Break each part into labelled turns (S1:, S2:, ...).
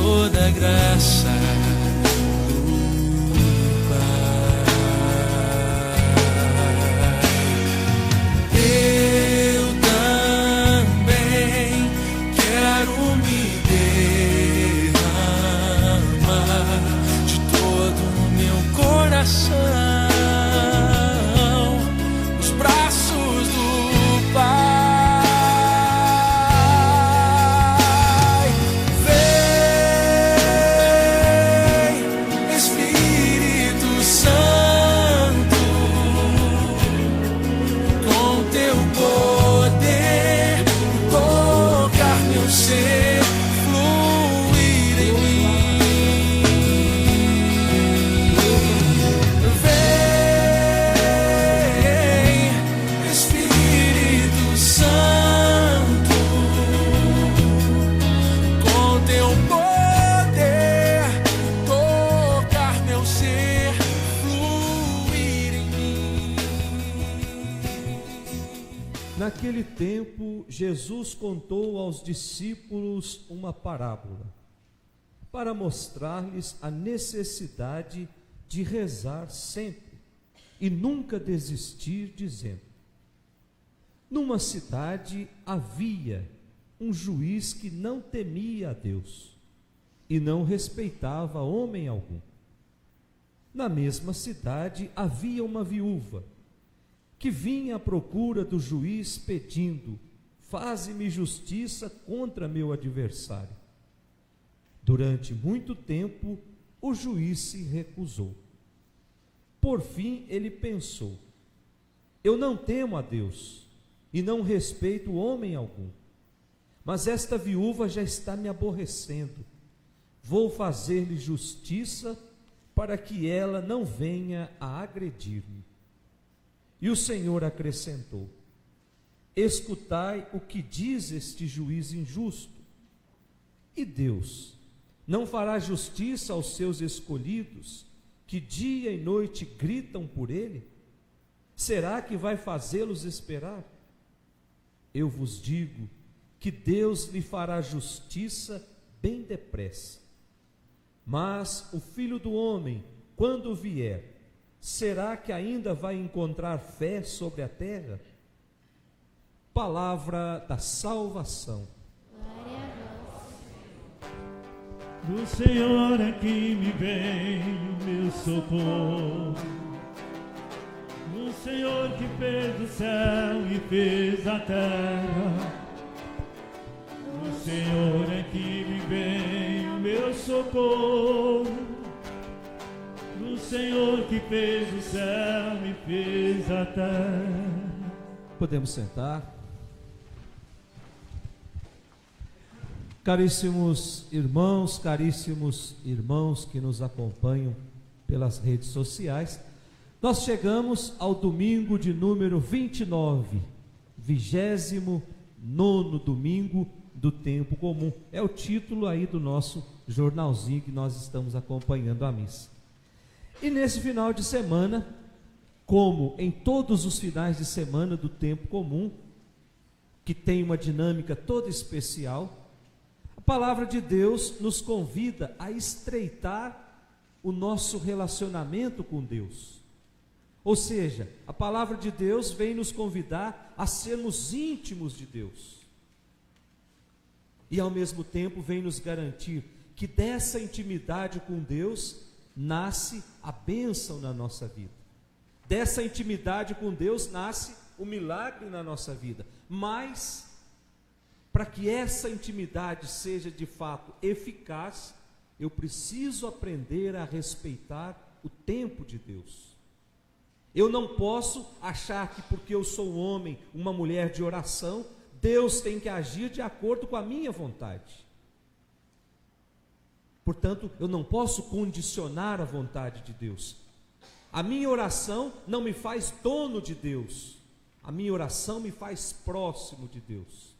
S1: toda graça do Pai. Eu também quero me derramar de todo o meu coração nos braços do Pai. Vem, Espírito Santo, com teu poder tocar meu ser, fluir em mim. Vem, Espírito Santo, com teu poder tocar meu ser, fluir em mim.
S2: Naquele tempo, Jesus contou aos discípulos uma parábola, para mostrar-lhes a necessidade de rezar sempre e nunca desistir, dizendo: numa cidade havia um juiz que não temia a Deus e não respeitava homem algum. Na mesma cidade havia uma viúva que vinha à procura do juiz pedindo: faze-me justiça contra meu adversário. Durante muito tempo o juiz se recusou. Por fim ele pensou: eu não temo a Deus e não respeito homem algum, mas esta viúva já está me aborrecendo. Vou fazer-lhe justiça para que ela não venha a agredir-me. E o Senhor acrescentou: escutai o que diz este juiz injusto. E Deus não fará justiça aos seus escolhidos, que dia e noite gritam por ele? Será que vai fazê-los esperar? Eu vos digo que Deus lhe fará justiça bem depressa. Mas o Filho do Homem, quando vier, será que ainda vai encontrar fé sobre a terra? Palavra da salvação.
S3: Do Senhor é que me vem o meu socorro, do Senhor que fez o céu e fez a terra. Do Senhor é que me vem o meu socorro, do Senhor que fez o céu e fez a terra.
S2: Podemos sentar. Caríssimos irmãos que nos acompanham pelas redes sociais, nós chegamos ao domingo de número 29, 29º domingo do tempo comum. É o título aí do nosso jornalzinho que nós estamos acompanhando a missa. E nesse final de semana, como em todos os finais de semana do tempo comum, que tem uma dinâmica toda especial, a palavra de Deus nos convida a estreitar o nosso relacionamento com Deus. Ou seja, a palavra de Deus vem nos convidar a sermos íntimos de Deus. E ao mesmo tempo vem nos garantir que dessa intimidade com Deus nasce a bênção na nossa vida. Dessa intimidade com Deus nasce o milagre na nossa vida. Mas, para que essa intimidade seja de fato eficaz, eu preciso aprender a respeitar o tempo de Deus. Eu não posso achar que porque eu sou um homem, uma mulher de oração, Deus tem que agir de acordo com a minha vontade. Portanto, eu não posso condicionar a vontade de Deus. A minha oração não me faz dono de Deus. A minha oração me faz próximo de Deus.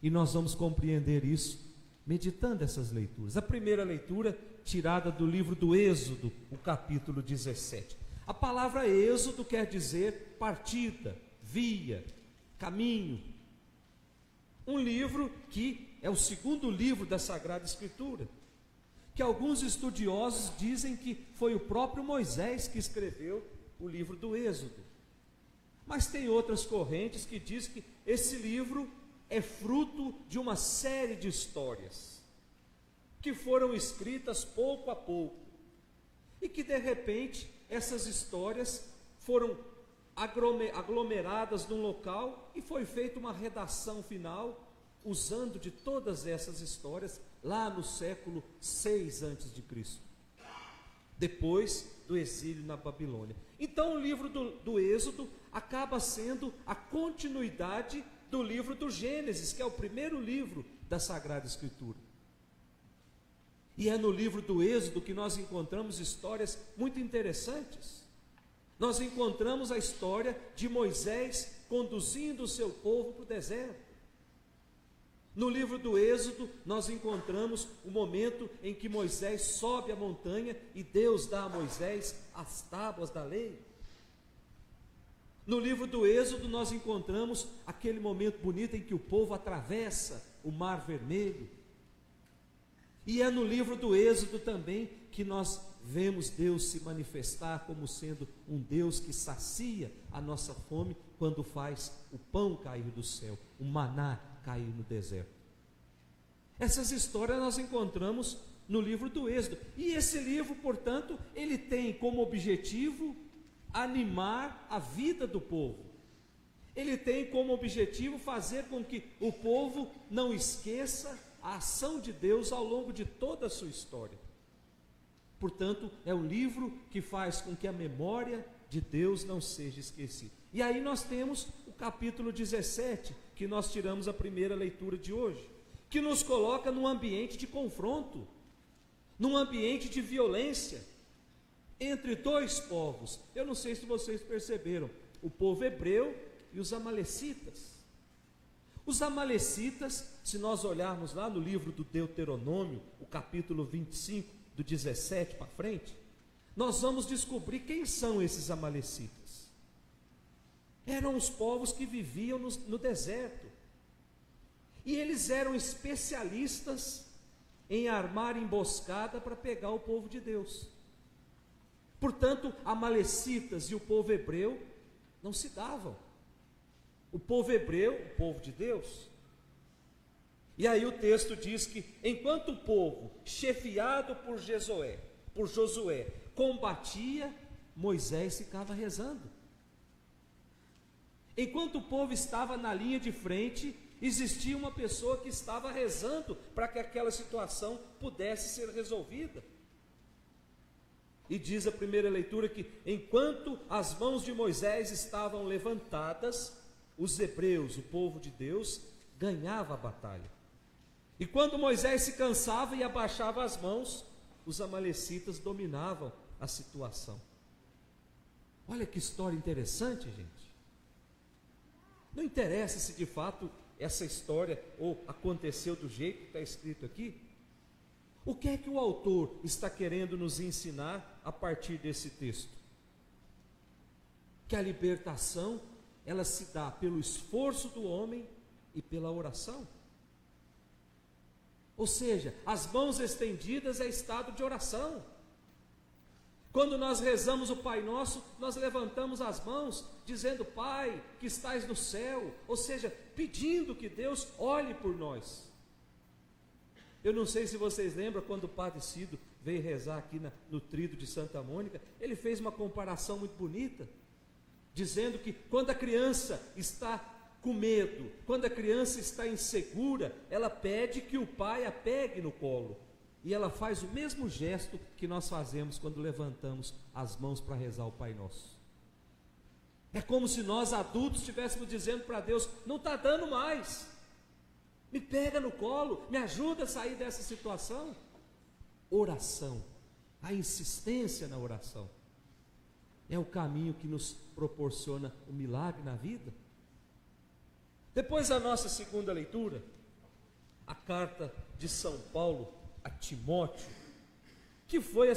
S2: E nós vamos compreender isso meditando essas leituras. A primeira leitura, tirada do livro do Êxodo, o capítulo 17. A palavra êxodo quer dizer partida, via, caminho. Um livro que é o segundo livro da Sagrada Escritura. que alguns estudiosos dizem que foi o próprio Moisés que escreveu o livro do Êxodo. Mas tem outras correntes que dizem que esse livro é fruto de uma série de histórias que foram escritas pouco a pouco e que de repente essas histórias foram aglomeradas num local e foi feita uma redação final usando de todas essas histórias lá no século 6 a.C., depois do exílio na Babilônia. Então o livro do Êxodo acaba sendo a continuidade do livro do Gênesis, que é o primeiro livro da Sagrada Escritura. E é no livro do Êxodo que nós encontramos histórias muito interessantes. Nós encontramos a história de Moisés conduzindo o seu povo para o deserto. No livro do Êxodo, nós encontramos o momento em que Moisés sobe a montanha e Deus dá a Moisés as tábuas da lei. No livro do Êxodo, nós encontramos aquele momento bonito em que o povo atravessa o Mar Vermelho. E é no livro do Êxodo também que nós vemos Deus se manifestar como sendo um Deus que sacia a nossa fome quando faz o pão cair do céu, o maná cair no deserto. Essas histórias nós encontramos no livro do Êxodo. E esse livro, portanto, ele tem como objetivo animar a vida do povo. Ele tem como objetivo fazer com que o povo não esqueça a ação de Deus ao longo de toda a sua história. Portanto, é um livro que faz com que a memória de Deus não seja esquecida. E aí nós temos o capítulo 17, que nós tiramos a primeira leitura de hoje, que nos coloca num ambiente de confronto, num ambiente de violência, entre dois povos. Eu não sei se vocês perceberam, o povo hebreu e os amalecitas. Os amalecitas, se nós olharmos lá no livro do Deuteronômio, o capítulo 25, do 17 para frente, nós vamos descobrir quem são esses amalecitas. Eram os povos que viviam no deserto, e eles eram especialistas em armar emboscada para pegar o povo de Deus. Portanto, amalecitas e o povo hebreu não se davam. O povo hebreu, o povo de Deus. E aí o texto diz que enquanto o povo, chefiado por Josué, combatia, Moisés ficava rezando. Enquanto o povo estava na linha de frente, existia uma pessoa que estava rezando para que aquela situação pudesse ser resolvida. E diz a primeira leitura que enquanto as mãos de Moisés estavam levantadas, os hebreus, o povo de Deus, ganhava a batalha. E quando Moisés se cansava e abaixava as mãos, os amalecitas dominavam a situação. Olha que história interessante, gente. Não interessa se de fato essa história ou aconteceu do jeito que está escrito aqui. O que é que o autor está querendo nos ensinar a partir desse texto? Que a libertação, ela se dá pelo esforço do homem e pela oração. Ou seja, as mãos estendidas é estado de oração. Quando nós rezamos o Pai Nosso, nós levantamos as mãos, dizendo: Pai, que estás no céu, ou seja, pedindo que Deus olhe por nós. Eu não sei se vocês lembram, quando o Padre Cido veio rezar aqui no Tríduo de Santa Mônica, ele fez uma comparação muito bonita, dizendo que quando a criança está com medo, quando a criança está insegura, ela pede que o pai a pegue no colo, e ela faz o mesmo gesto que nós fazemos quando levantamos as mãos para rezar o Pai Nosso. É como se nós adultos estivéssemos dizendo para Deus: não está dando mais, me pega no colo, me ajuda a sair dessa situação. Oração, a insistência na oração, é o caminho que nos proporciona o milagre na vida. Depois da nossa segunda leitura, a carta de São Paulo a Timóteo, que foi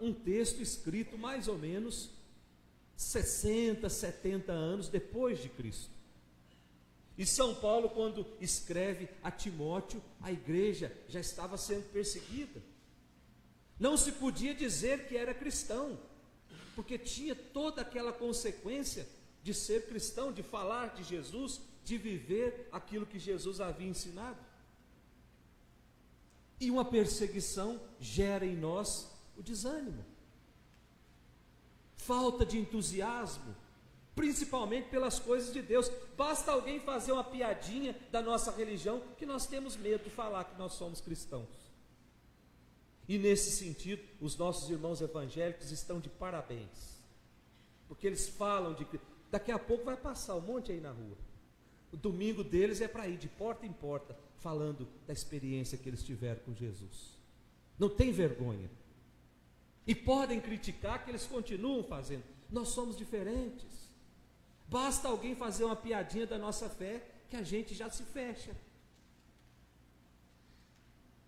S2: um texto escrito mais ou menos 60, 70 anos depois de Cristo. E São Paulo, quando escreve a Timóteo, a igreja já estava sendo perseguida. Não se podia dizer que era cristão, porque tinha toda aquela consequência de ser cristão, de falar de Jesus, de viver aquilo que Jesus havia ensinado. E uma perseguição gera em nós o desânimo, falta de entusiasmo, principalmente pelas coisas de Deus. Basta alguém fazer uma piadinha da nossa religião que nós temos medo de falar que nós somos cristãos. E nesse sentido, os nossos irmãos evangélicos estão de parabéns, porque eles falam de... Daqui a pouco vai passar um monte aí na rua. O domingo deles é para ir de porta em porta, falando da experiência que eles tiveram com Jesus. Não tem vergonha. E podem criticar que eles continuam fazendo. Nós somos diferentes. Basta alguém fazer uma piadinha da nossa fé, que a gente já se fecha.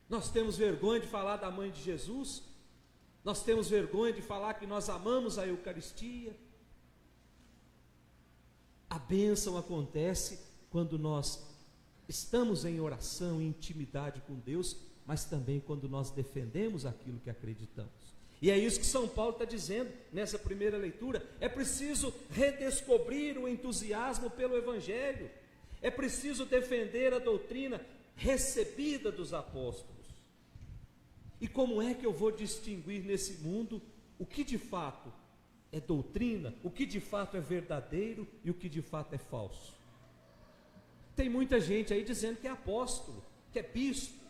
S2: Nós temos vergonha de falar da mãe de Jesus. Nós temos vergonha de falar que nós amamos a Eucaristia. A bênção acontece quando nós estamos em oração, em intimidade com Deus, mas também quando nós defendemos aquilo que acreditamos. E é isso que São Paulo está dizendo nessa primeira leitura. É preciso redescobrir o entusiasmo pelo Evangelho. É preciso defender a doutrina recebida dos apóstolos. E como é que eu vou distinguir nesse mundo o que de fato é doutrina, o que de fato é verdadeiro e o que de fato é falso? Tem muita gente aí dizendo que é apóstolo, que é bispo.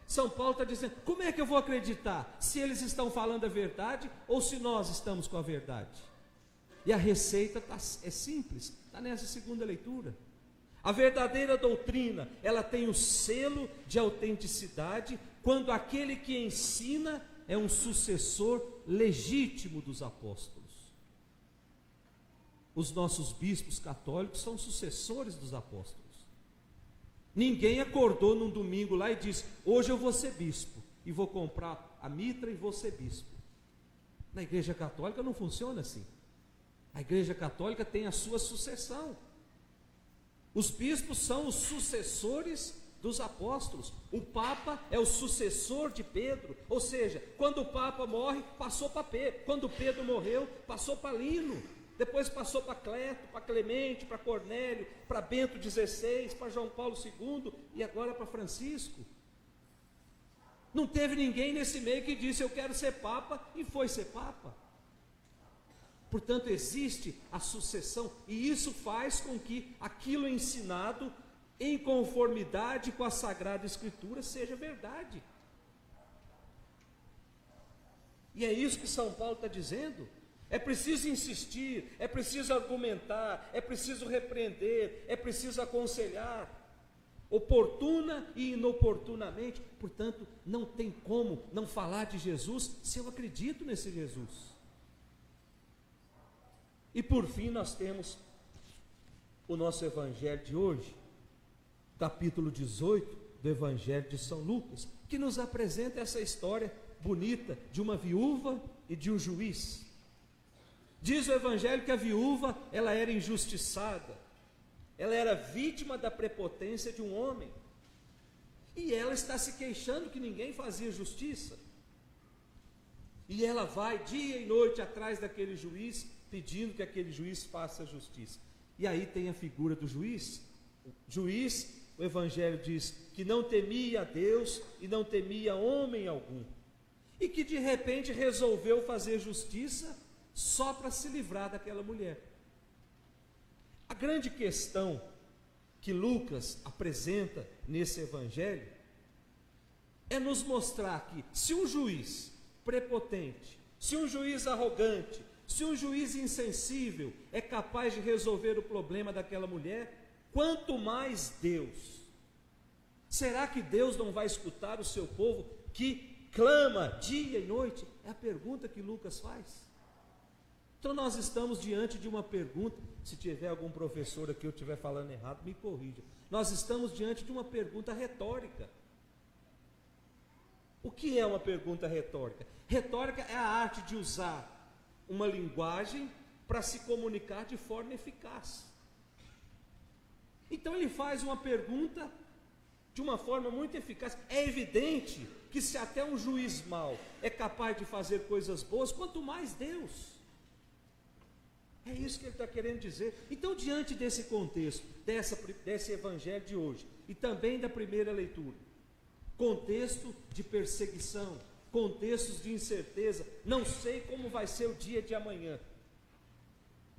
S2: São Paulo está dizendo, como é que eu vou acreditar se eles estão falando a verdade ou se nós estamos com a verdade? E a receita é simples, está nessa segunda leitura. A verdadeira doutrina, ela tem o selo de autenticidade quando aquele que ensina é um sucessor legítimo dos apóstolos. Os nossos bispos católicos são sucessores dos apóstolos. Ninguém acordou num domingo lá e disse, hoje eu vou ser bispo, e vou comprar a mitra e vou ser bispo. Na Igreja Católica não funciona assim. A Igreja Católica tem a sua sucessão. Os bispos são os sucessores dos apóstolos. O Papa é o sucessor de Pedro, ou seja, quando o Papa morre, passou para Pedro. Quando Pedro morreu, passou para Lino. Depois passou para Cleto, para Clemente, para Cornélio, para Bento XVI, para João Paulo II e agora para Francisco. Não teve ninguém nesse meio que disse eu quero ser Papa e foi ser Papa. Portanto, existe a sucessão e isso faz com que aquilo ensinado em conformidade com a Sagrada Escritura seja verdade. E é isso que São Paulo está dizendo. É preciso insistir, é preciso argumentar, é preciso repreender, é preciso aconselhar, oportuna e inoportunamente. Portanto, não tem como não falar de Jesus se eu acredito nesse Jesus. E por fim nós temos o nosso Evangelho de hoje, capítulo 18 do Evangelho de São Lucas, que nos apresenta essa história bonita de uma viúva e de um juiz. Diz o Evangelho que a viúva, ela era injustiçada, ela era vítima da prepotência de um homem, e ela está se queixando que ninguém fazia justiça, e ela vai dia e noite atrás daquele juiz, pedindo que aquele juiz faça justiça. E aí tem a figura do juiz. O juiz, o Evangelho diz que não temia a Deus e não temia homem algum, e que de repente resolveu fazer justiça só para se livrar daquela mulher. A grande questão que Lucas apresenta nesse Evangelho é nos mostrar que se um juiz prepotente, se um juiz arrogante, se um juiz insensível é capaz de resolver o problema daquela mulher, quanto mais Deus. Será que Deus não vai escutar o seu povo que clama dia e noite? É a pergunta que Lucas faz. Então nós estamos diante de uma pergunta, se tiver algum professor aqui eu estiver falando errado, me corrija. Nós estamos diante de uma pergunta retórica. O que é uma pergunta retórica? Retórica é a arte de usar uma linguagem para se comunicar de forma eficaz. Então ele faz uma pergunta de uma forma muito eficaz. É evidente que se até um juiz mau é capaz de fazer coisas boas, quanto mais Deus. É isso que ele está querendo dizer. Então, diante desse contexto, desse evangelho de hoje, e também da primeira leitura, contexto de perseguição, contextos de incerteza, não sei como vai ser o dia de amanhã.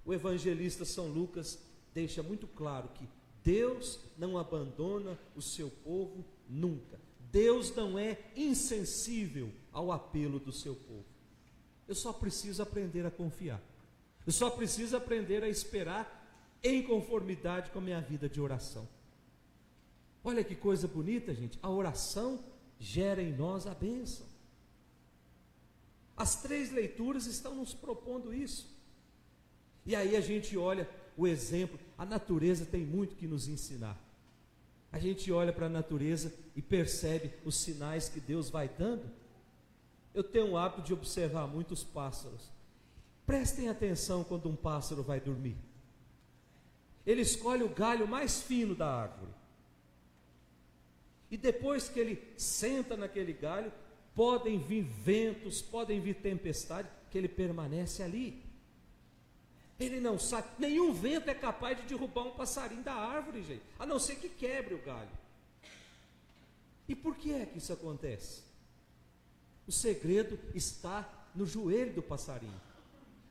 S2: O evangelista São Lucas deixa muito claro que Deus não abandona o seu povo nunca. Deus não é insensível ao apelo do seu povo. Eu só preciso aprender a confiar. Eu só preciso aprender a esperar em conformidade com a minha vida de oração. Olha que coisa bonita, gente. A oração gera em nós a bênção. As 3 leituras estão nos propondo isso. E aí a gente olha o exemplo. A natureza tem muito que nos ensinar. A gente olha para a natureza e percebe os sinais que Deus vai dando. Eu tenho o hábito de observar muitos pássaros. Prestem atenção quando um pássaro vai dormir. Ele escolhe o galho mais fino da árvore. E depois que ele senta naquele galho, podem vir ventos, podem vir tempestade, que ele permanece ali. Ele não sabe, nenhum vento é capaz de derrubar um passarinho da árvore, gente, a não ser que quebre o galho. E por que é que isso acontece? O segredo está no joelho do passarinho.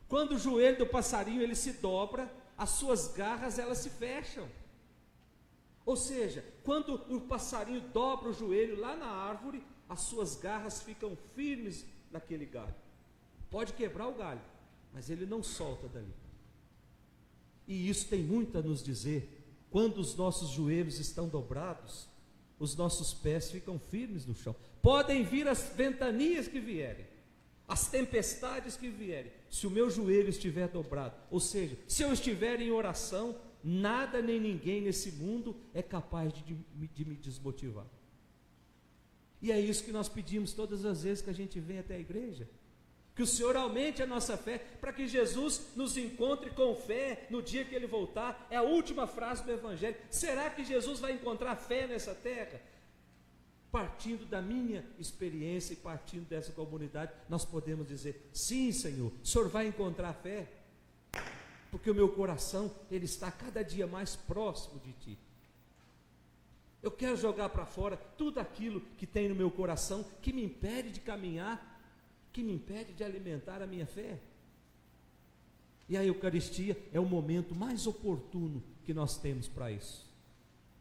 S2: Quando o joelho do passarinho ele se dobra, as suas garras elas se fecham. Ou seja, quando o passarinho dobra o joelho lá na árvore, as suas garras ficam firmes naquele galho. Pode quebrar o galho, mas ele não solta dali. E isso tem muito a nos dizer. Quando os nossos joelhos estão dobrados, os nossos pés ficam firmes no chão. Podem vir as ventanias que vierem, as tempestades que vierem, se o meu joelho estiver dobrado, ou seja, se eu estiver em oração, nada nem ninguém nesse mundo é capaz de me desmotivar. E é isso que nós pedimos todas as vezes que a gente vem até a igreja. Que o Senhor aumente a nossa fé, para que Jesus nos encontre com fé no dia que Ele voltar. É a última frase do Evangelho. Será que Jesus vai encontrar fé nessa terra? Partindo da minha experiência e partindo dessa comunidade, nós podemos dizer, sim, Senhor, o Senhor vai encontrar fé, porque o meu coração, ele está cada dia mais próximo de Ti. Eu quero jogar para fora tudo aquilo que tem no meu coração, que me impede de caminhar, que me impede de alimentar a minha fé. E a Eucaristia é o momento mais oportuno que nós temos para isso.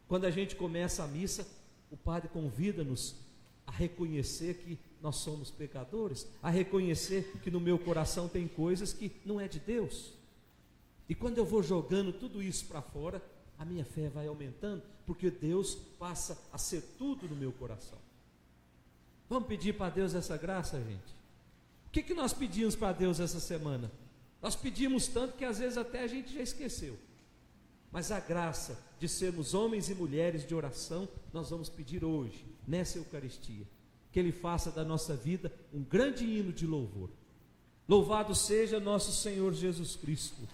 S2: Quando a gente começa a missa, o padre convida-nos a reconhecer que nós somos pecadores, a reconhecer que no meu coração tem coisas que não é de Deus. E quando eu vou jogando tudo isso para fora, a minha fé vai aumentando, porque Deus passa a ser tudo no meu coração. Vamos pedir para Deus essa graça, gente? O que nós pedimos para Deus essa semana? Nós pedimos tanto que às vezes até a gente já esqueceu. Mas a graça de sermos homens e mulheres de oração, nós vamos pedir hoje, nessa Eucaristia, que Ele faça da nossa vida um grande hino de louvor. Louvado seja nosso Senhor Jesus Cristo.